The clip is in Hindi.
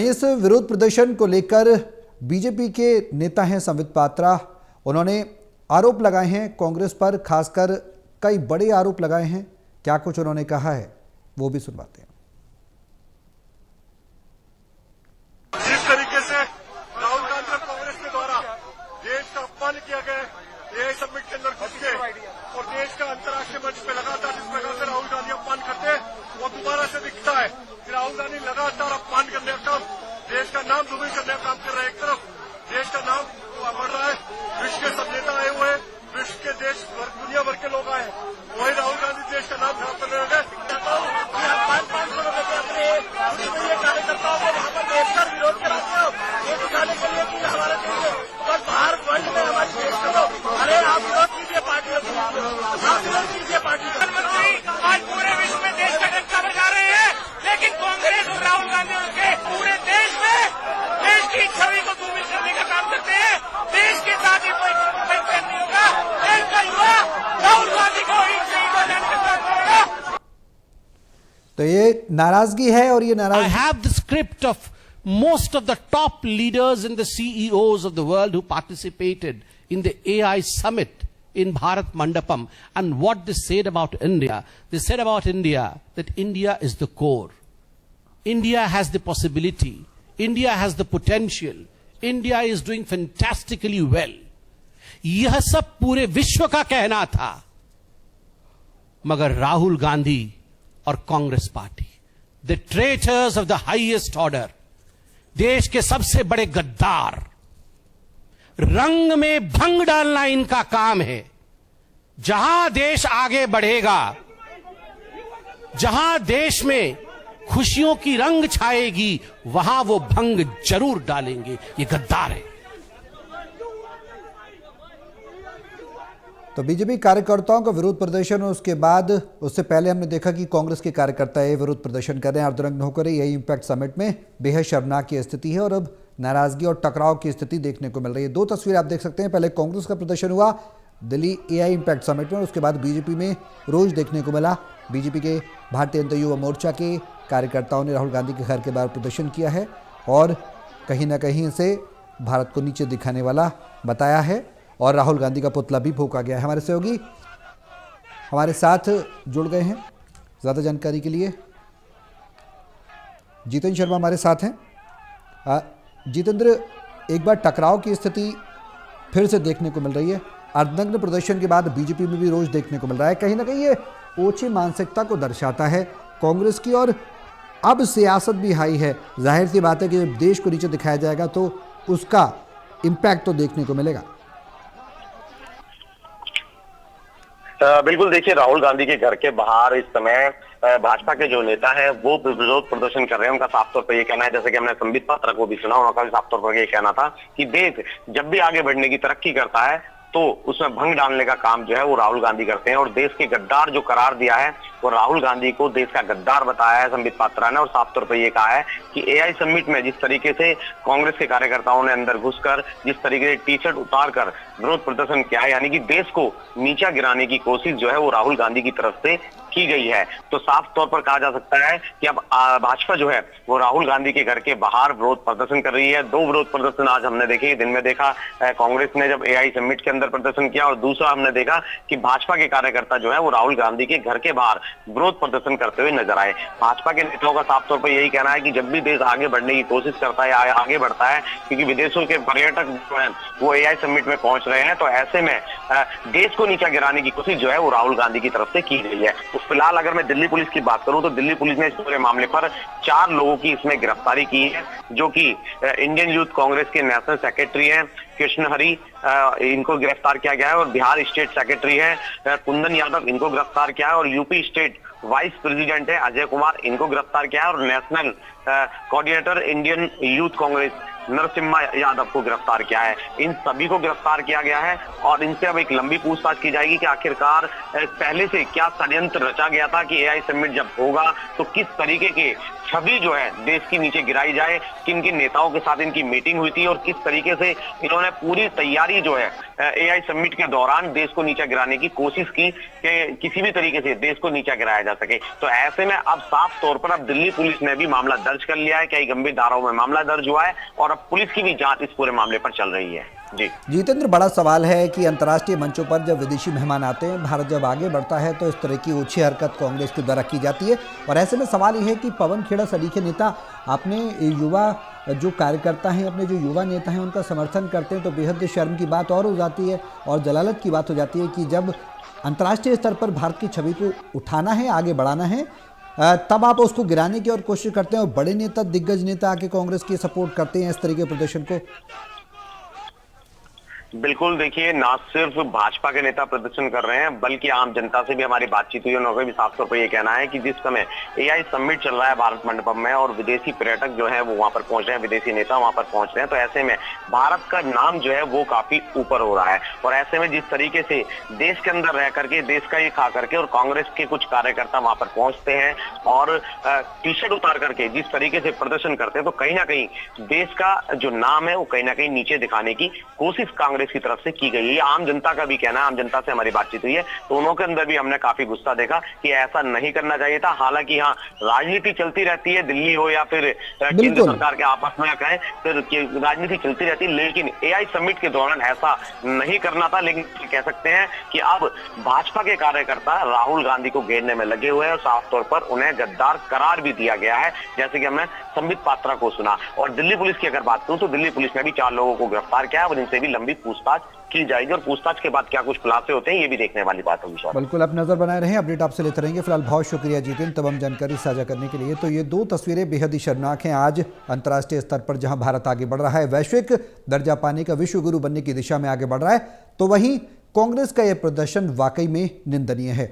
इस विरोध प्रदर्शन को लेकर बीजेपी के नेता हैं संबित पात्रा, उन्होंने आरोप लगाए हैं कांग्रेस पर, खासकर कई बड़े आरोप लगाए हैं। क्या कुछ उन्होंने कहा है वो भी सुनवाते हैं। जिस तरीके से राहुल गांधी और कांग्रेस के द्वारा देश का अपमान किया गया है समिट के अंदर घुस के, और देश का अंतर्राष्ट्रीय मंच पे लगातार जिस प्रकार से राहुल गांधी अपमान करते हैं वो दोबारा से दिखता है कि राहुल गांधी लगातार अपमान करने का काम, देश का नाम दुर्बल करने का काम कर रहे हैं। एक तरफ देश का नाम बढ़ रहा है, विश्व के सब नेता आए हुए हैं, विश्व के देश दुनिया भर के लोग आए हैं, वही राहुल गांधी देश का नाम खराब करने लगे। कार्यकर्ताओं को वहां पर देखकर विरोध कराते हो, ये दिखाने के लिए कि हमारे बस बाहर वर्ल्ड में हमारी देश करो। अरे आप विरोध कीजिए पार्टी, आप विरोध कीजिए पार्टी। प्रधानमंत्री आज पूरे विश्व में देश का डंका बजा रहे हैं, लेकिन कांग्रेस और राहुल गांधी के पूरे देश में देश की छवि को दुर्बल करने का काम करते हैं। देश के साथ ही कोई नहीं होगा। देश का युवा राहुल गांधी को ही शहीद हो जाने का काम करेगा। तो ये नाराजगी है, और ये नाराजगी I have the script of most of the top leaders and the CEOs of the world who participated in the AI summit in Bharat Mandapam, and what they said about India. They said about India that India is the core. India has the possibility. India has the potential. India is doing fantastically well. यह सब पूरे विश्व का कहना था, मगर राहुल गांधी और Congress party, the traitors of the highest order, देश के सबसे बड़े गद्दार, रंग में भंग डालना इनका काम है। जहां देश आगे बढ़ेगा, जहां देश में खुशियों की रंग छाएगी, वहां वो भंग जरूर डालेंगे। ये गद्दार है। तो बीजेपी कार्यकर्ताओं का विरोध प्रदर्शन, और उसके बाद उससे पहले हमने देखा कि कांग्रेस के कार्यकर्ता ये विरोध प्रदर्शन कर रहे हैं, अर्धनग्न होकर। यही इम्पैक्ट समिट में बेहद शर्मनाक की स्थिति है, और अब नाराजगी और टकराव की स्थिति देखने को मिल रही है। दो तस्वीरें आप देख सकते हैं। पहले कांग्रेस का प्रदर्शन हुआ दिल्ली एआई इम्पैक्ट समिट में, उसके बाद बीजेपी में रोष देखने को मिला। बीजेपी के भारतीय जनता युवा मोर्चा के कार्यकर्ताओं ने राहुल गांधी के घर के बाहर प्रदर्शन किया है, और कहीं ना कहीं इसे भारत को नीचे दिखाने वाला बताया है, और राहुल गांधी का पुतला भी फूंका गया है। हमारे सहयोगी हमारे साथ जुड़ गए हैं ज़्यादा जानकारी के लिए। जितेंद्र शर्मा हमारे साथ हैं। जितेंद्र, एक बार टकराव की स्थिति फिर से देखने को मिल रही है। अर्धनग्न प्रदर्शन के बाद बीजेपी में भी रोष देखने को मिल रहा है। कहीं ना कहीं ये ओछी मानसिकता को दर्शाता है कांग्रेस की, और अब सियासत भी हाई है। जाहिर सी बात है कि जब देश को नीचे दिखाया जाएगा तो उसका इम्पैक्ट तो देखने को मिलेगा। बिल्कुल, देखिए राहुल गांधी के घर के बाहर इस समय भाजपा के जो नेता हैं वो विरोध प्रदर्शन कर रहे हैं। उनका साफ तौर पर ये कहना है, जैसे कि हमने संबित पात्रा को भी सुना, उनका भी साफ तौर पर ये कहना था कि देश जब भी आगे बढ़ने की तरक्की करता है तो उसमें भंग डालने का काम जो है वो राहुल गांधी करते हैं, और देश के गद्दार जो करार दिया है वो राहुल गांधी को देश का गद्दार बताया है संबित पात्रा ने। और साफ तौर पर ये कहा है कि एआई समिट में जिस तरीके से कांग्रेस के कार्यकर्ताओं ने अंदर घुसकर, जिस तरीके से टी शर्ट उतार कर विरोध प्रदर्शन किया है, यानी कि देश को नीचा गिराने की कोशिश जो है वो राहुल गांधी की तरफ से की गई है। तो साफ तौर पर कहा जा सकता है कि अब भाजपा जो है वो राहुल गांधी के घर के बाहर विरोध प्रदर्शन कर रही है। दो विरोध प्रदर्शन आज हमने देखे। दिन में देखा कांग्रेस ने जब एआई समिट के अंदर प्रदर्शन किया, और दूसरा हमने देखा कि भाजपा के कार्यकर्ता जो है वो राहुल गांधी के घर के बाहर विरोध प्रदर्शन करते हुए नजर आए। भाजपा के नेताओं का साफ तौर पर यही कहना है कि जब भी देश आगे बढ़ने की कोशिश करता है, आगे बढ़ता है, क्योंकि विदेशों के पर्यटक जो है वो एआई समिट में पहुंच रहे हैं, तो ऐसे में देश को नीचा गिराने की कोशिश जो है वो राहुल गांधी की तरफ से की गई है। तो फिलहाल अगर मैं दिल्ली पुलिस की बात करूं तो दिल्ली पुलिस ने इस पूरे मामले पर 4 लोगों की इसमें गिरफ्तारी की है, जो कि इंडियन यूथ कांग्रेस के नेशनल सेक्रेटरी हैं कृष्ण हरि, इनको गिरफ्तार किया गया है, और बिहार स्टेट सेक्रेटरी है कुंदन यादव, इनको गिरफ्तार किया है, और यूपी स्टेट वाइस प्रेसिडेंट है अजय कुमार, इनको गिरफ्तार किया है, और national coordinator Indian youth Congress Narasimha Yadav को गिरफ्तार किया है। इन सभी को गिरफ्तार किया गया है, और इनसे अब एक लंबी पूछताछ की जाएगी कि आखिरकार पहले से क्या षड्यंत्र रचा गया था कि एआई समिट जब होगा तो किस तरीके के छवि जो है देश की नीचे गिराई जाए, किन किन नेताओं के साथ इनकी मीटिंग हुई थी, और किस तरीके से इन्होंने पूरी तैयारी जो है एआई समिट के दौरान देश को नीचा गिराने की कोशिश की कि किसी भी तरीके से देश को नीचा गिराया जा सके। तो ऐसे में अब साफ तौर पर अब दिल्ली पुलिस ने भी मामला दर्ज दर्ज कर लिया है, कई गंभीर धाराओं में मामला दर्ज हुआ है और अब पुलिस की भी जांच इस पूरे मामले पर चल रही है। जी जितेंद्र, बड़ा सवाल है कि अंतर्राष्ट्रीय मंचों पर जब विदेशी मेहमान आते हैं, भारत जब आगे बढ़ता है तो इस तरह की ओछी हरकत कांग्रेस के द्वारा की जाती है। और ऐसे में सवाल ये है कि पवन खेड़ा सरीखे नेता अपने युवा जो कार्यकर्ता हैं, अपने जो युवा नेता हैं उनका समर्थन करते हैं, तो बेहद शर्म की बात और हो जाती है और जलालत की बात हो जाती है कि जब अंतर्राष्ट्रीय स्तर पर भारत की छवि को उठाना है, आगे बढ़ाना है, तब आप उसको गिराने की और कोशिश करते हैं और बड़े नेता, दिग्गज नेता आके कांग्रेस की सपोर्ट करते हैं इस तरह के प्रदर्शन को। बिल्कुल, देखिए, ना सिर्फ भाजपा के नेता प्रदर्शन कर रहे हैं बल्कि आम जनता से भी हमारी बातचीत हुई, उन्होंने भी साफ तौर पर ये कहना है कि जिस समय एआई समिट चल रहा है भारत मंडपम में और विदेशी पर्यटक जो है वो वहां पर पहुंच रहे हैं, विदेशी नेता वहां पर पहुंच रहे हैं, तो ऐसे में भारत का नाम जो है वो काफी ऊपर हो रहा है। और ऐसे में जिस तरीके से देश के अंदर रह करके, देश का ये खा करके और कांग्रेस के कुछ कार्यकर्ता वहां पर पहुंचते हैं और टी शर्ट उतार करके जिस तरीके से प्रदर्शन करते हैं, तो कहीं ना कहीं देश का जो नाम है वो कहीं ना कहीं नीचे दिखाने की कोशिश कांग्रेस की तरफ से की गई है। ये आम जनता का भी कहना है, आम जनता से हमारी बातचीत हुई है तो उन्हों के अंदर भी हमने काफी गुस्सा देखा कि ऐसा नहीं करना चाहिए था। हालांकि हाँ, राजनीति चलती रहती है, दिल्ली हो या फिर केंद्र सरकार के आपस में कहें, फिर राजनीति चलती रहती है, लेकिन एआई समिट के दौरान ऐसा नहीं करना था। लेकिन कह सकते हैं कि अब भाजपा के कार्यकर्ता राहुल गांधी को घेरने में लगे हुए हैं और साफ तौर पर उन्हें गद्दार करार भी दिया गया है, जैसे कि हमने संबित पात्रा को सुना। और दिल्ली पुलिस की अगर बात करूं तो दिल्ली पुलिस ने भी 4 लोगों को गिरफ्तार किया है और इनसे भी लंबी पूछताछ की जाएगी और पूछताछ के बाद क्या कुछ खुलासे होते हैं ये भी देखने वाली बात होगी। बिल्कुल, आप नजर बनाए रहें, अपडेट आपसे लेते रहेंगे। फिलहाल बहुत शुक्रिया जितेंद्र तमाम जानकारी साझा करने के लिए। तो ये 2 तस्वीरें बेहद ही शर्मनाक हैं। आज अंतर्राष्ट्रीय स्तर पर जहां भारत आगे बढ़ रहा है, वैश्विक दर्जा पाने का, विश्व गुरु बनने की दिशा में आगे बढ़ रहा है, तो वहीं कांग्रेस का यह प्रदर्शन वाकई में निंदनीय है।